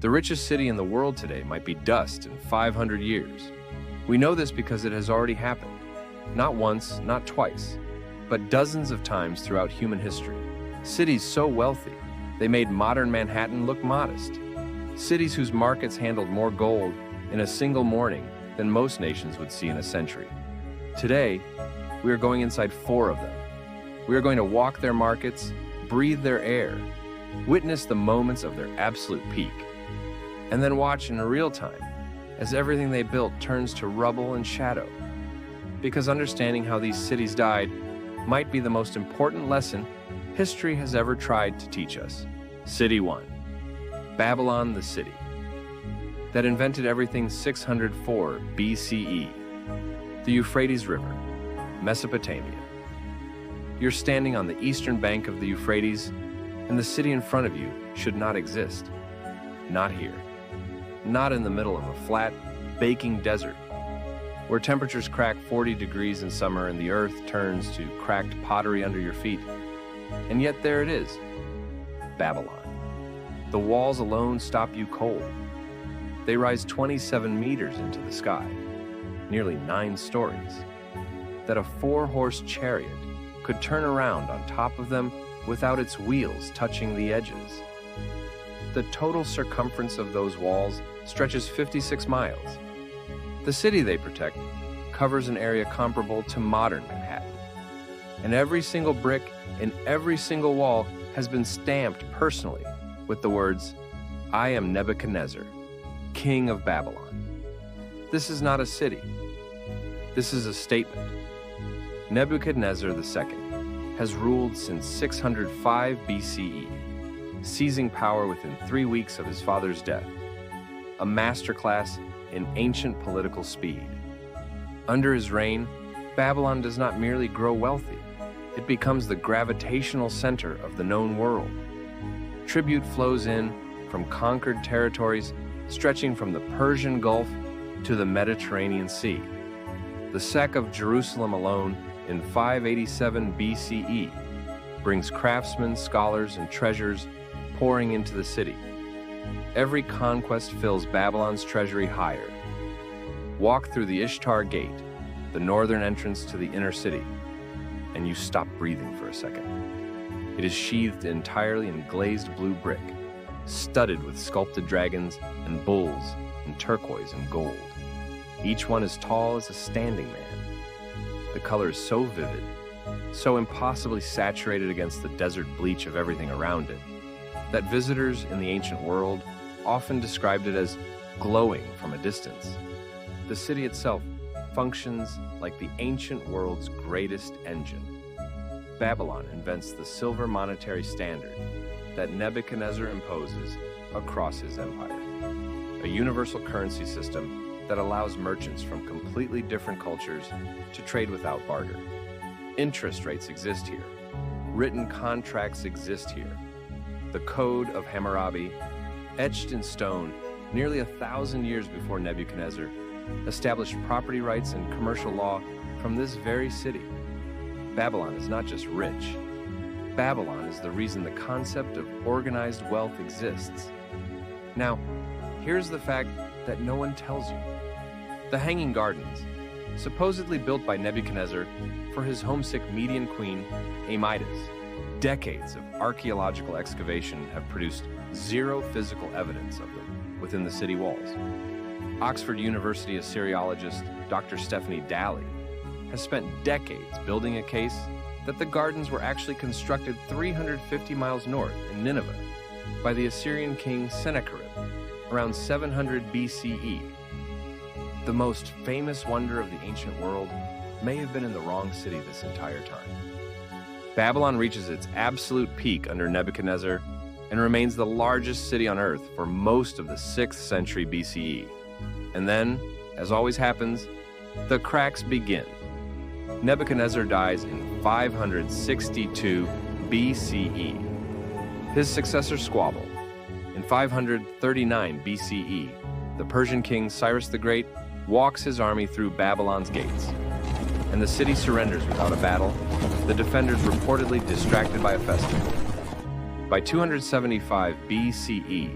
The richest city in the world today might be dust in 500 years. We know this because it has already happened. Not once, not twice, but dozens of times throughout human history. Cities so wealthy, they made modern Manhattan look modest. Cities whose markets handled more gold in a single morning than most nations would see in a century. Today, we are going inside 4 of them. We are going to walk their markets, breathe their air, witness the moments of their absolute peak, and then watch in real time as everything they built turns to rubble and shadow. Because understanding how these cities died might be the most important lesson history has ever tried to teach us. City 1. Babylon the city. That invented everything 604 BCE. The Euphrates River, Mesopotamia. You're standing on the eastern bank of the Euphrates, and the city in front of you should not exist. Not here. Not in the middle of a flat, baking desert, where temperatures crack 40 degrees in summer and the earth turns to cracked pottery under your feet. And yet there it is, Babylon. The walls alone stop you cold. They rise 27 meters into the sky, nearly 9 stories, that a 4-horse chariot could turn around on top of them without its wheels touching the edges. The total circumference of those walls stretches 56 miles. The city they protect covers an area comparable to modern Manhattan. And every single brick in every single wall has been stamped personally with the words, "I am Nebuchadnezzar, King of Babylon." This is not a city. This is a statement. Nebuchadnezzar II has ruled since 605 BCE, seizing power within 3 weeks of his father's death. A masterclass in ancient political speed. Under his reign, Babylon does not merely grow wealthy, it becomes the gravitational center of the known world. Tribute flows in from conquered territories stretching from the Persian Gulf to the Mediterranean Sea. The sack of Jerusalem alone in 587 BCE brings craftsmen, scholars, and treasures pouring into the city. Every conquest fills Babylon's treasury higher. Walk through the Ishtar Gate, the northern entrance to the inner city, and you stop breathing for a second. It is sheathed entirely in glazed blue brick, studded with sculpted dragons and bulls in turquoise and gold. Each one as tall as a standing man. The color is so vivid, so impossibly saturated against the desert bleach of everything around it, that visitors in the ancient world often described it as glowing from a distance. The city itself functions like the ancient world's greatest engine. Babylon invents the silver monetary standard that Nebuchadnezzar imposes across his empire. A universal currency system that allows merchants from completely different cultures to trade without barter. Interest rates exist here. Written contracts exist here. The Code of Hammurabi, etched in stone nearly 1,000 years before Nebuchadnezzar, established property rights and commercial law from this very city. Babylon is not just rich. Babylon is the reason the concept of organized wealth exists. Now, here's the fact that no one tells you. The Hanging Gardens, supposedly built by Nebuchadnezzar for his homesick Median queen, Amytas. Decades of archaeological excavation have produced zero physical evidence of them within the city walls. Oxford University Assyriologist Dr. Stephanie Daly has spent decades building a case that the gardens were actually constructed 350 miles north in Nineveh by the Assyrian king Sennacherib around 700 BCE. The most famous wonder of the ancient world may have been in the wrong city this entire time. Babylon reaches its absolute peak under Nebuchadnezzar and remains the largest city on earth for most of the 6th century BCE. And then, as always happens, the cracks begin. Nebuchadnezzar dies in 562 BCE. His successor squabble. In 539 BCE, the Persian king Cyrus the Great walks his army through Babylon's gates, and the city surrenders without a battle, the defenders reportedly distracted by a festival. By 275 BCE,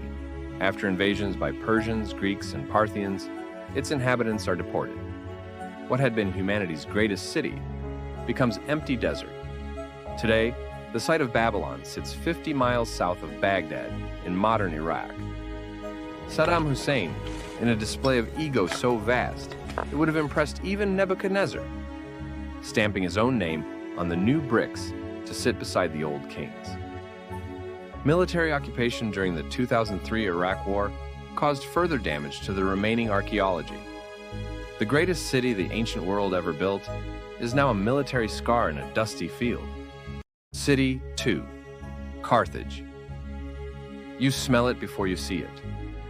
After invasions by Persians, Greeks, and Parthians, its inhabitants are deported. What had been humanity's greatest city becomes empty desert. Today, the site of Babylon sits 50 miles south of Baghdad in modern Iraq. Saddam Hussein, in a display of ego so vast, it would have impressed even Nebuchadnezzar, stamping his own name on the new bricks to sit beside the old kings. Military occupation during the 2003 Iraq War caused further damage to the remaining archaeology. The greatest city the ancient world ever built is now a military scar in a dusty field. City 2, Carthage. You smell it before you see it.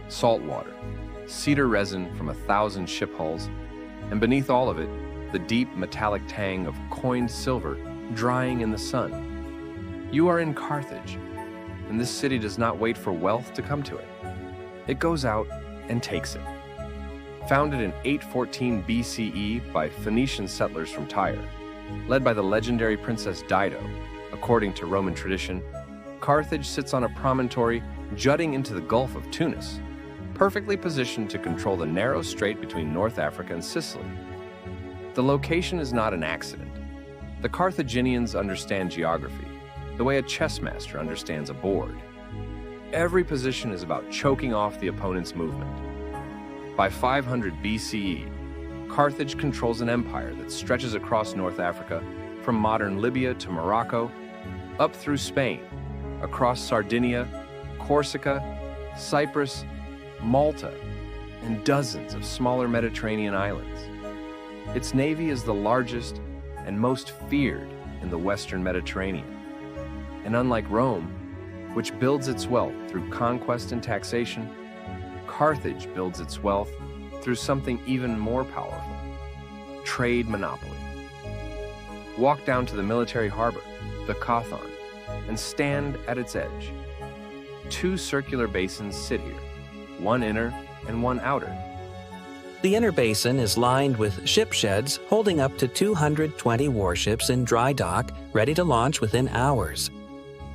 Salt water, cedar resin from 1,000 ship hulls, and beneath all of it, the deep metallic tang of coined silver drying in the sun. You are in Carthage, and this city does not wait for wealth to come to it. It goes out and takes it. Founded in 814 BCE by Phoenician settlers from Tyre, led by the legendary Princess Dido, according to Roman tradition, Carthage sits on a promontory jutting into the Gulf of Tunis, perfectly positioned to control the narrow strait between North Africa and Sicily. The location is not an accident. The Carthaginians understand geography, the way a chess master understands a board. Every position is about choking off the opponent's movement. By 500 BCE, Carthage controls an empire that stretches across North Africa from modern Libya to Morocco, up through Spain, across Sardinia, Corsica, Cyprus, Malta, and dozens of smaller Mediterranean islands. Its navy is the largest and most feared in the Western Mediterranean. And unlike Rome, which builds its wealth through conquest and taxation, Carthage builds its wealth through something even more powerful: trade monopoly. Walk down to the military harbor, the Carthage, and stand at its edge. Two circular basins sit here, one inner and one outer. The inner basin is lined with ship sheds holding up to 220 warships in dry dock, ready to launch within hours.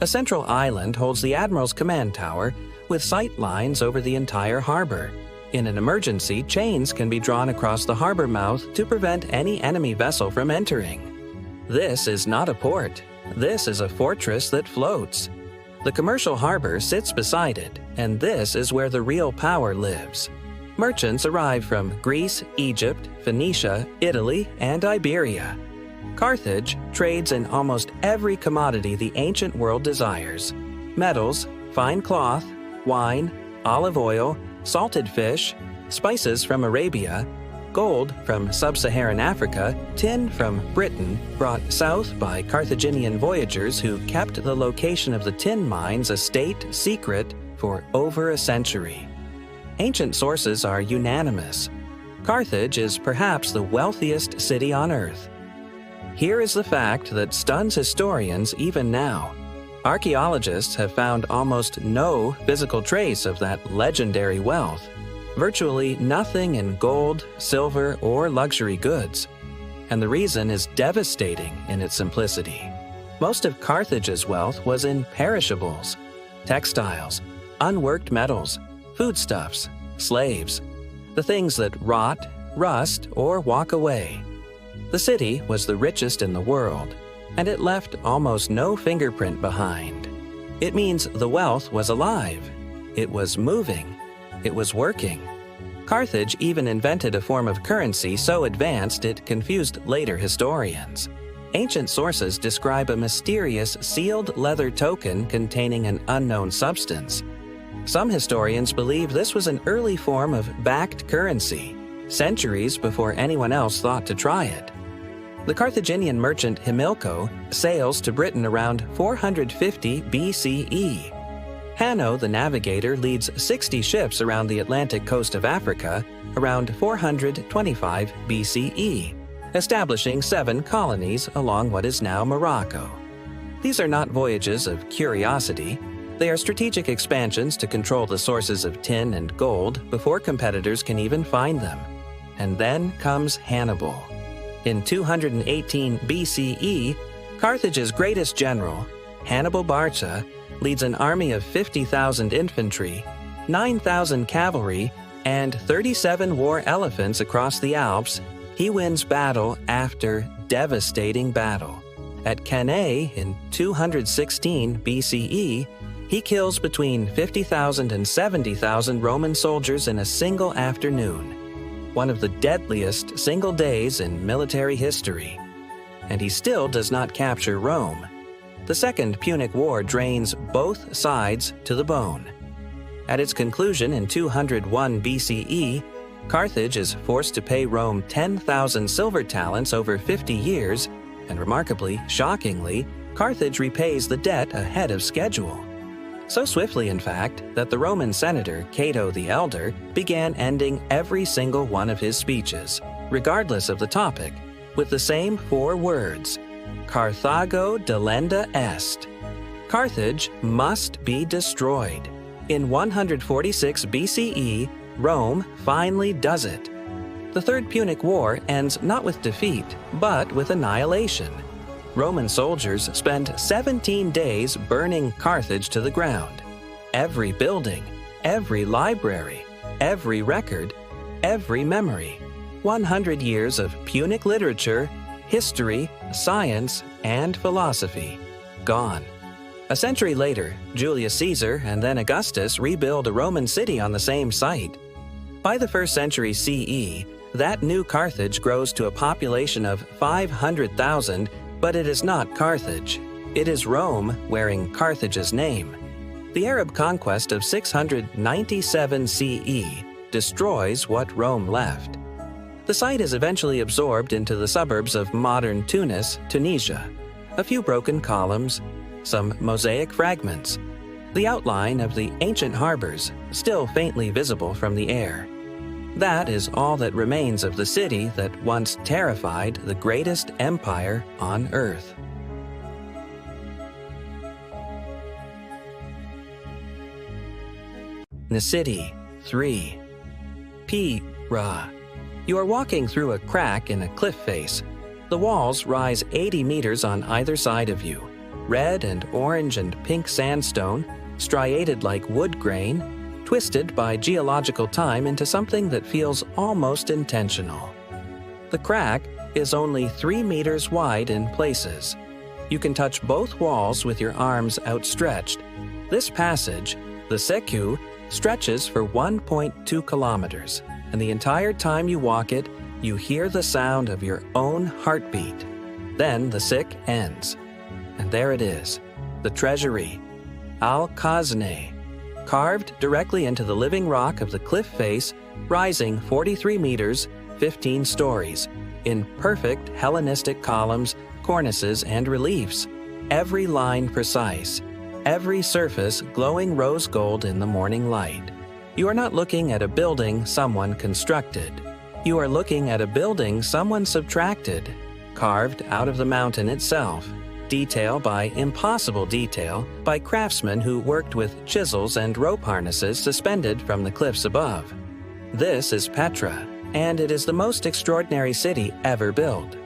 A central island holds the Admiral's command tower with sight lines over the entire harbor. In an emergency, chains can be drawn across the harbor mouth to prevent any enemy vessel from entering. This is not a port. This is a fortress that floats. The commercial harbor sits beside it, and this is where the real power lives. Merchants arrive from Greece, Egypt, Phoenicia, Italy, and Iberia. Carthage trades in almost every commodity the ancient world desires: metals, fine cloth, wine, olive oil, salted fish, spices from Arabia, gold from sub-Saharan Africa, tin from Britain, brought south by Carthaginian voyagers who kept the location of the tin mines a state secret for over a century. Ancient sources are unanimous. Carthage is perhaps the wealthiest city on Earth. Here is the fact that stuns historians even now. Archaeologists have found almost no physical trace of that legendary wealth. Virtually nothing in gold, silver, or luxury goods. And the reason is devastating in its simplicity. Most of Carthage's wealth was in perishables: textiles, unworked metals, foodstuffs, slaves, the things that rot, rust, or walk away. The city was the richest in the world, and it left almost no fingerprint behind. It means the wealth was alive. It was moving. It was working. Carthage even invented a form of currency so advanced it confused later historians. Ancient sources describe a mysterious sealed leather token containing an unknown substance. Some historians believe this was an early form of backed currency, centuries before anyone else thought to try it. The Carthaginian merchant Himilco sails to Britain around 450 BCE. Hanno the navigator leads 60 ships around the Atlantic coast of Africa around 425 BCE, establishing 7 colonies along what is now Morocco. These are not voyages of curiosity. They are strategic expansions to control the sources of tin and gold before competitors can even find them. And then comes Hannibal. In 218 BCE, Carthage's greatest general, Hannibal Barca, leads an army of 50,000 infantry, 9,000 cavalry, and 37 war elephants across the Alps, he wins battle after devastating battle. At Cannae in 216 BCE, he kills between 50,000 and 70,000 Roman soldiers in a single afternoon, one of the deadliest single days in military history. And he still does not capture Rome. The Second Punic War drains both sides to the bone. At its conclusion in 201 BCE, Carthage is forced to pay Rome 10,000 silver talents over 50 years, and remarkably, shockingly, Carthage repays the debt ahead of schedule. So swiftly, in fact, that the Roman senator Cato the Elder began ending every single one of his speeches, regardless of the topic, with the same 4 words: Carthago delenda est. Carthage must be destroyed. In 146 BCE, Rome finally does it. The Third Punic War ends not with defeat, but with annihilation. Roman soldiers spend 17 days burning Carthage to the ground. Every building, every library, every record, every memory. 100 years of Punic literature, history, science, and philosophy gone. A century later, Julius Caesar and then Augustus rebuild a Roman city on the same site. By the 1st century CE, that new Carthage grows to a population of 500,000, but it is not Carthage. It is Rome wearing Carthage's name. The Arab conquest of 697 CE destroys what Rome left. The site is eventually absorbed into the suburbs of modern Tunis, Tunisia. A few broken columns, some mosaic fragments, the outline of the ancient harbors still faintly visible from the air. That is all that remains of the city that once terrified the greatest empire on earth. Nicity 3. Petra. You are walking through a crack in a cliff face. The walls rise 80 meters on either side of you. Red and orange and pink sandstone, striated like wood grain, twisted by geological time into something that feels almost intentional. The crack is only 3 meters wide in places. You can touch both walls with your arms outstretched. This passage, the Secu, stretches for 1.2 kilometers, and the entire time you walk it, you hear the sound of your own heartbeat. Then the sick ends. And there it is, the treasury, Al-Khazne, carved directly into the living rock of the cliff face, rising 43 meters, 15 stories, in perfect Hellenistic columns, cornices, and reliefs, every line precise, every surface glowing rose gold in the morning light. You are not looking at a building someone constructed. You are looking at a building someone subtracted, carved out of the mountain itself, detail by impossible detail by craftsmen who worked with chisels and rope harnesses suspended from the cliffs above. This is Petra, and it is the most extraordinary city ever built.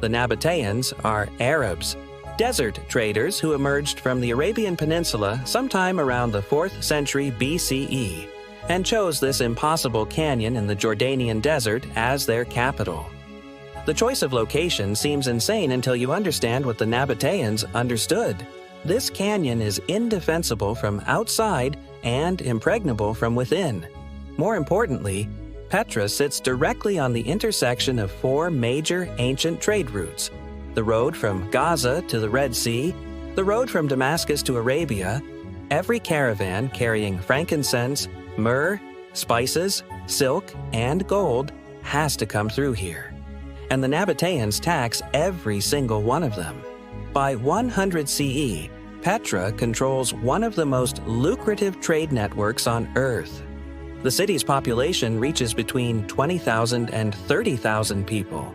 The Nabateans are Arabs, desert traders who emerged from the Arabian Peninsula sometime around the 4th century BCE and chose this impossible canyon in the Jordanian desert as their capital. The choice of location seems insane until you understand what the Nabateans understood. This canyon is indefensible from outside and impregnable from within. More importantly, Petra sits directly on the intersection of 4 major ancient trade routes: the road from Gaza to the Red Sea, the road from Damascus to Arabia. Every caravan carrying frankincense, myrrh, spices, silk, and gold has to come through here. And the Nabateans tax every single one of them. By 100 CE, Petra controls one of the most lucrative trade networks on Earth. The city's population reaches between 20,000 and 30,000 people.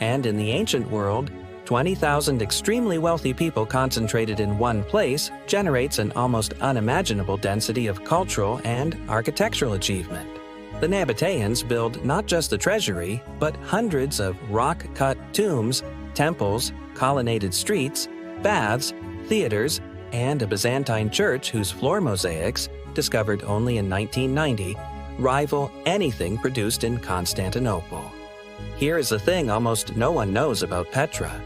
And in the ancient world, 20,000 extremely wealthy people concentrated in one place generates an almost unimaginable density of cultural and architectural achievement. The Nabateans build not just the treasury, but hundreds of rock-cut tombs, temples, colonnaded streets, baths, theaters, and a Byzantine church whose floor mosaics, discovered only in 1990, rival anything produced in Constantinople. Here is the thing almost no one knows about Petra.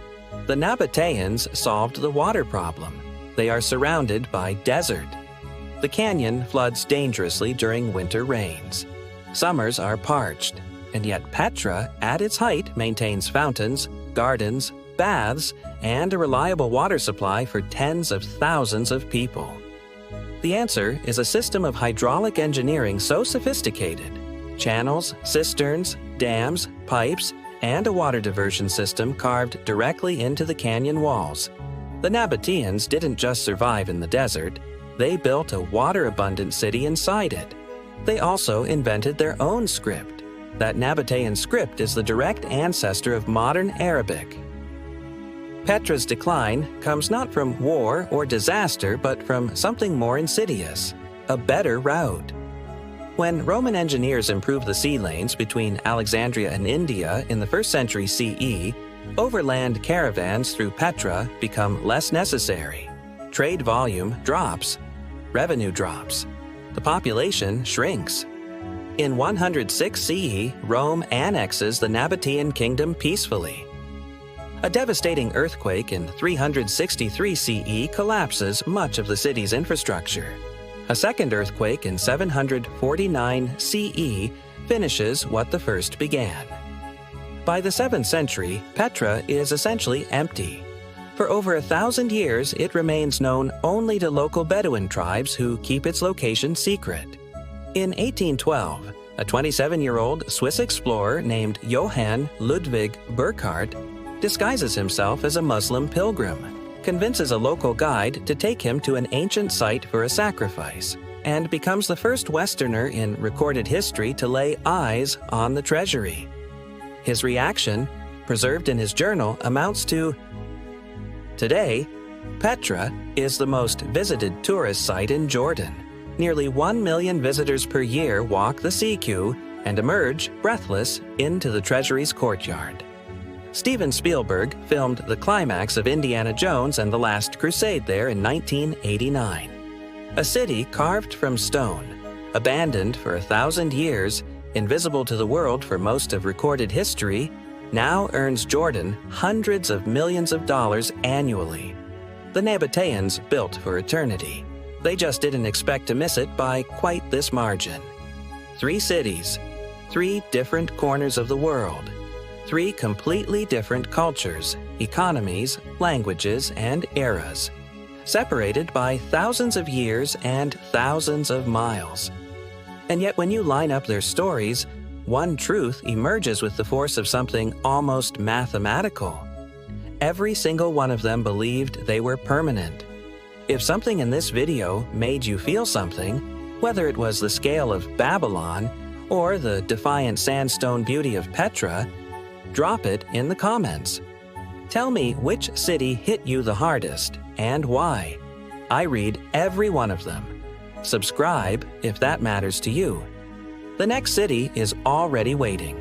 The Nabateans solved the water problem. They are surrounded by desert. The canyon floods dangerously during winter rains. Summers are parched, and yet Petra, at its height, maintains fountains, gardens, baths, and a reliable water supply for tens of thousands of people. The answer is a system of hydraulic engineering so sophisticated. Channels, cisterns, dams, pipes, and a water diversion system carved directly into the canyon walls. The Nabateans didn't just survive in the desert, they built a water-abundant city inside it. They also invented their own script. That Nabatean script is the direct ancestor of modern Arabic. Petra's decline comes not from war or disaster, but from something more insidious, a better route. When Roman engineers improved the sea lanes between Alexandria and India in the 1st century CE, overland caravans through Petra become less necessary. Trade volume drops. Revenue drops. The population shrinks. In 106 CE, Rome annexes the Nabatean kingdom peacefully. A devastating earthquake in 363 CE collapses much of the city's infrastructure. A second earthquake in 749 CE finishes what the first began. By the 7th century, Petra is essentially empty. For over 1,000 years, it remains known only to local Bedouin tribes who keep its location secret. In 1812, a 27-year-old Swiss explorer named Johann Ludwig Burckhardt disguises himself as a Muslim pilgrim, convinces a local guide to take him to an ancient site for a sacrifice, and becomes the first Westerner in recorded history to lay eyes on the treasury. His reaction, preserved in his journal, amounts to, "Today, Petra is the most visited tourist site in Jordan. Nearly 1 million visitors per year walk the sea queue and emerge, breathless, into the treasury's courtyard." Steven Spielberg filmed the climax of Indiana Jones and the Last Crusade there in 1989. A city carved from stone, abandoned for 1,000 years, invisible to the world for most of recorded history, now earns Jordan hundreds of millions of dollars annually. The Nabateans built for eternity. They just didn't expect to miss it by quite this margin. 3 cities, 3 different corners of the world, 3 completely different cultures, economies, languages, and eras, separated by thousands of years and thousands of miles. And yet when you line up their stories, one truth emerges with the force of something almost mathematical. Every single one of them believed they were permanent. If something in this video made you feel something, whether it was the scale of Babylon or the defiant sandstone beauty of Petra, drop it in the comments. Tell me which city hit you the hardest and why. I read every one of them. Subscribe if that matters to you. The next city is already waiting.